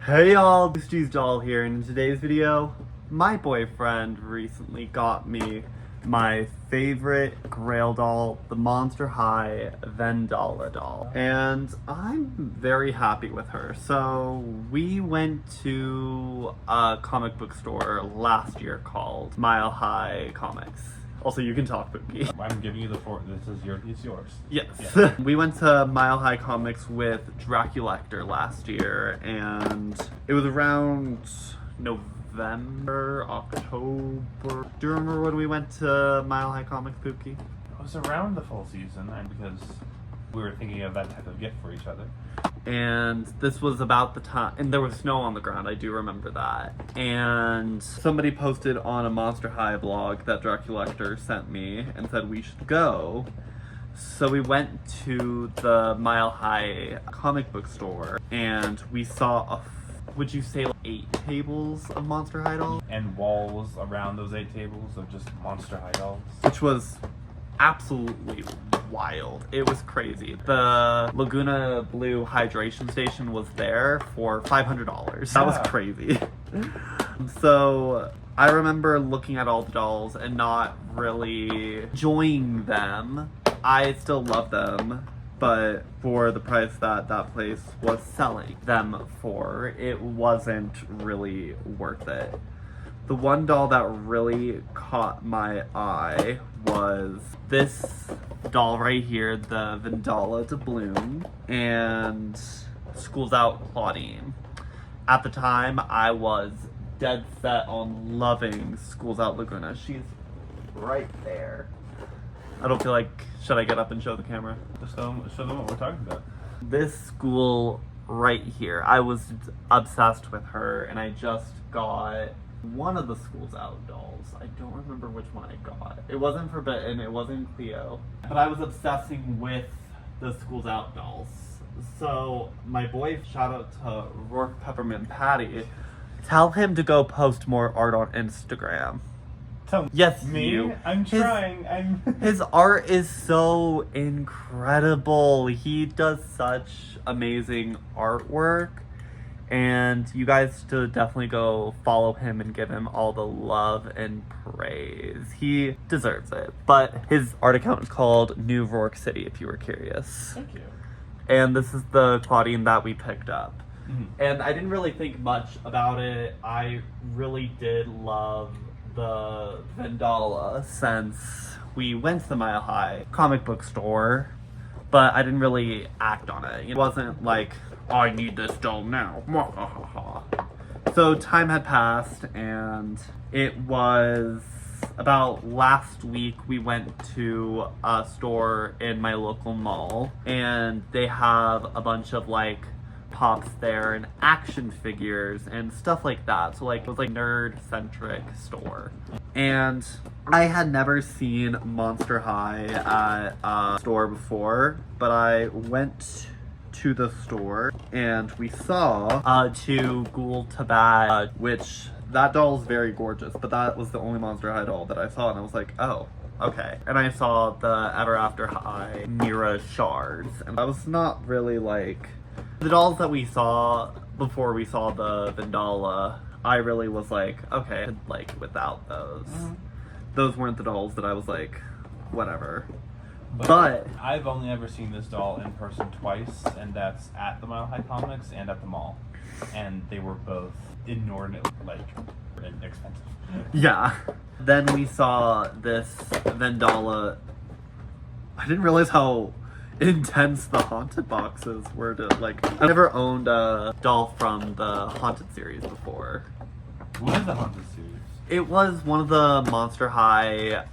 Hey y'all, Deucegsdoll here, and in today's video, my boyfriend recently got me my favorite Grail doll, the Monster High Vandala doll, and I'm very happy with her. So we went to a comic book store last year called Mile High Comics. Also, you can talk, Bookie. I'm giving you the floor. This is yours. Yes. Yeah. We went to Mile High Comics with Draculector last year, and it was around November, October. Do you remember when we went to Mile High Comics, Bookie? It was around the full season, and because we were thinking of that type of gift for each other. And this was about the time, and there was snow on the ground, I do remember that. And somebody posted on a Monster High blog that Draculector sent me and said we should go. So we went to the Mile High comic book store, and we saw would you say like 8 tables of Monster High dolls? And walls around those 8 tables of just Monster High dolls. Which was absolutely wild. It was crazy. The Lagoona Hydration Station was there for $500. That was crazy. So I remember looking at all the dolls and not really enjoying them. I still love them, but for the price that that place was selling them for, it wasn't really worth it. The one doll that really caught my eye was this doll right here, the Vandala Doubloon, and School's Out Claudine. At the time, I was dead set on loving School's Out Lagoona. She's right there. I don't feel like, should I get up and show the camera? Just show them what we're talking about. This school right here, I was obsessed with her, and I just got one of the School's Out dolls. I don't remember which one I got. It wasn't Forbidden, it wasn't Cleo. But I was obsessing with the School's Out dolls. So my boy, shout out to Rourke Peppermint Patty, tell him to go post more art on Instagram. Tell yes, me. You. I'm trying. His art is so incredible. He does such amazing artwork. And you guys should definitely go follow him and give him all the love and praise. He deserves it. But his art account is called New Rourke City, if you were curious. Thank you. And this is the Claudine that we picked up. Mm-hmm. And I didn't really think much about it. I really did love the Vandala since we went to the Mile High comic book store. But I didn't really act on it. It wasn't like, I need this doll now. So time had passed, and it was about last week we went to a store in my local mall, and they have a bunch of like pops there and action figures and stuff like that. So like it was like nerd-centric store. And I had never seen Monster High at a store before, but I went to the store and we saw two Ghoul to Bad, which that doll is very gorgeous, but that was the only Monster High doll that I saw, and I was like, oh, okay. And I saw the Ever After High Mira shards, and I was not really like the dolls that we saw before we saw the Vandala. I really was like, okay, like without those. Those weren't the dolls that I was like, whatever. But I've only ever seen this doll in person twice, and that's at the Mile High Comics and at the mall. And they were both inordinate, like, expensive. yeah. Then we saw this Vandala. I didn't realize how intense the Haunted boxes were to, like, I never owned a doll from the Haunted series before. What is the Haunted series? It was one of the Monster High,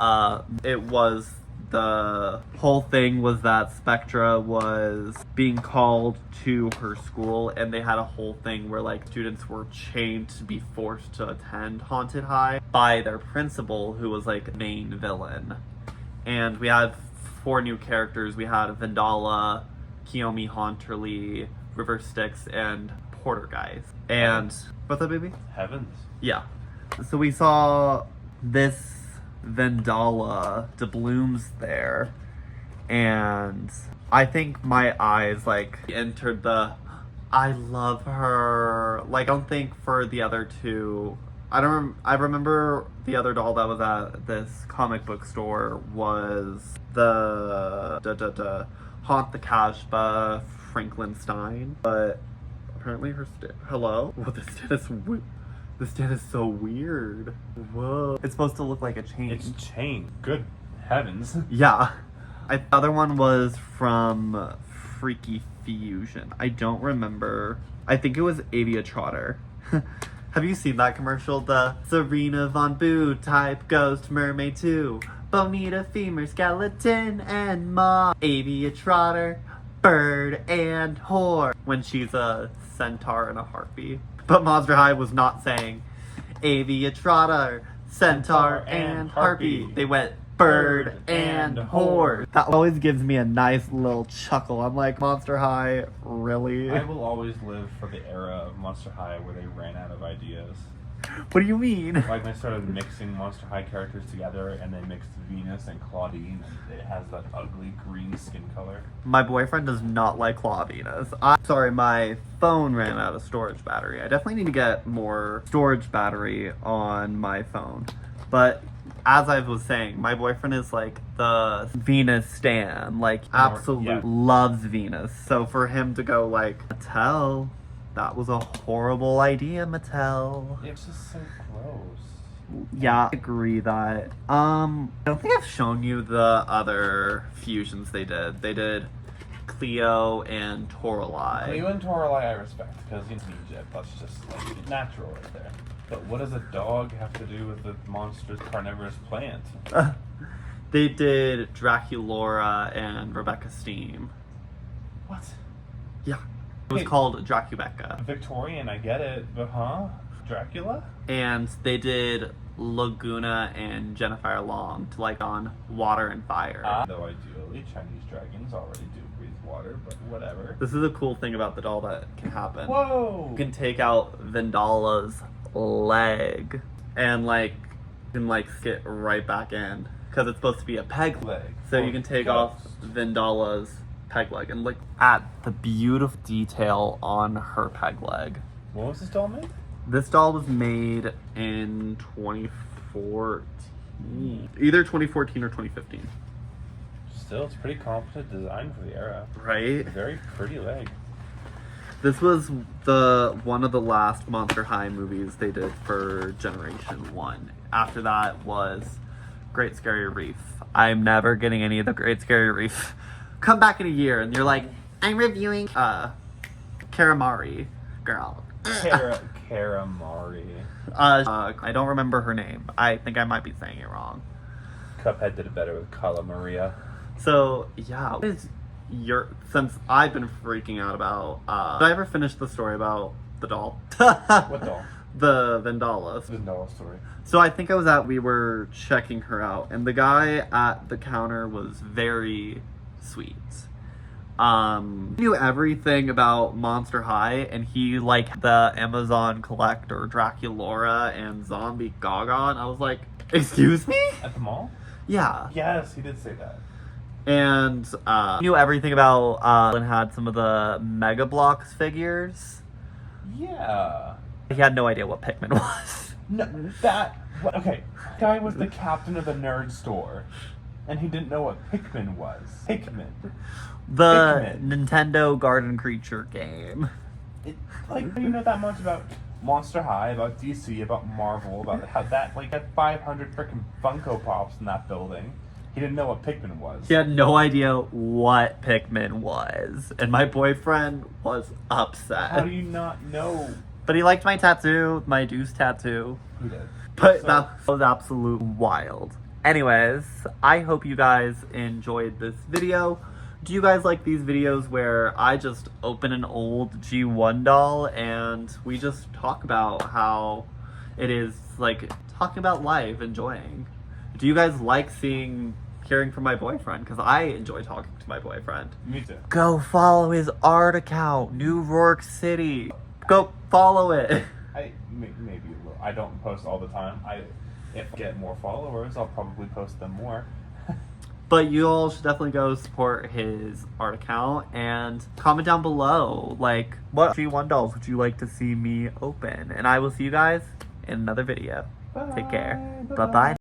it was the whole thing was that Spectra was being called to her school, and they had a whole thing where like students were chained to be forced to attend Haunted High by their principal, who was like the main villain. And we had 4 new characters. We had Vandala, Kiyomi Haunterly, River Styx, and Portergeist. And what's that, baby? Heavens. Yeah. So we saw this Vandala Doubloons there, and I think my eyes like entered the I love her. Like, I don't think for the other two. I remember the other doll that was at this comic book store was the Haunt the Casbah Frankenstein, but apparently her hello. Well, this stand is so weird. Whoa, it's supposed to look like a chain. It's chain. Good heavens. Yeah. The other one was from Freaky Fusion. I don't remember. I think it was Avia Trotter. Have you seen that commercial? The Serena Von Boo type ghost mermaid 2. Bonita femur skeleton and moth. Avia Trotter, bird and whore. When she's a centaur and a harpy. But Monster High was not saying Avia Trotter, centaur and harpy. They went bird and whore. That always gives me a nice little chuckle. I'm like, Monster High, really? I will always live for the era of Monster High where they ran out of ideas. What do you mean? Like, they started mixing Monster High characters together, and they mixed Venus and Claudine, and it has that ugly green skin color. My boyfriend does not like Claw Venus. Sorry, my phone ran out of storage battery. I definitely need to get more storage battery on my phone. But as I was saying, my boyfriend is like the Venus stan. Like, absolutely loves Venus. So for him to go like, Mattel, that was a horrible idea, Mattel. It's just so gross. Yeah, I agree that. I don't think I've shown you the other fusions they did. They did Cleo and Toralei. Cleo and Toralei I respect, because in Egypt, that's just like natural right there. But what does a dog have to do with the monstrous carnivorous plant? They did Draculaura and Rebecca Steam. What? Yeah. It was called Dracubecca. Victorian, I get it, but Dracula? And they did Lagoona and Jennifer Long to like on Water and Fire. Though ideally, Chinese dragons already do breathe water, but whatever. This is a cool thing about the doll that can happen. Whoa! You can take out Vandala's leg and like you can like get right back in because it's supposed to be a peg leg. So you can take off Vandala's peg leg and look at the beautiful detail on her peg leg. When was this doll made? This doll was made in 2014. Either 2014 or 2015. Still, it's pretty competent design for the era. Right? A very pretty leg. This was one of the last Monster High movies they did for Generation 1. After that was Great Scary Reef. I'm never getting any of the Great Scary Reef. Come back in a year and you're like, I'm reviewing Karamari girl. Karamari. I don't remember her name. I think I might be saying it wrong. Cuphead did it better with Kala Maria. So yeah, what is since I've been freaking out about did I ever finish the story about the doll? What doll? The Vandala. Vandala story. So I think we were checking her out and the guy at the counter was very sweet. Knew everything about Monster High and he liked the Amazon collector Draculaura and Zombie Gaga and I was like, excuse me? At the mall? Yeah. Yes, he did say that. And knew everything about and had some of the Mega Bloks figures. Yeah. He had no idea what Pikmin was. No, okay. Guy was the captain of the nerd store, and he didn't know what Pikmin was. Pikmin. The Nintendo Garden Creature game. Do you know that much about Monster High, about DC, about Marvel, about how that, had 500 freaking Funko Pops in that building? He didn't know what Pikmin was. He had no idea what Pikmin was. And my boyfriend was upset. How do you not know? But he liked my tattoo, my Deuce tattoo. Who did? But that was absolute wild. Anyways, I hope you guys enjoyed this video. Do you guys like these videos where I just open an old G1 doll and we just talk about how it is, like, talking about life, enjoying? Do you guys like hearing from my boyfriend? Because I enjoy talking to my boyfriend. Me too. Go follow his art account, New York City. Go follow it. Maybe a little. I don't post all the time. If I get more followers, I'll probably post them more. But you all should definitely go support his art account and comment down below, like, what G1 dolls would you like to see me open? And I will see you guys in another video. Take care. Bye-bye.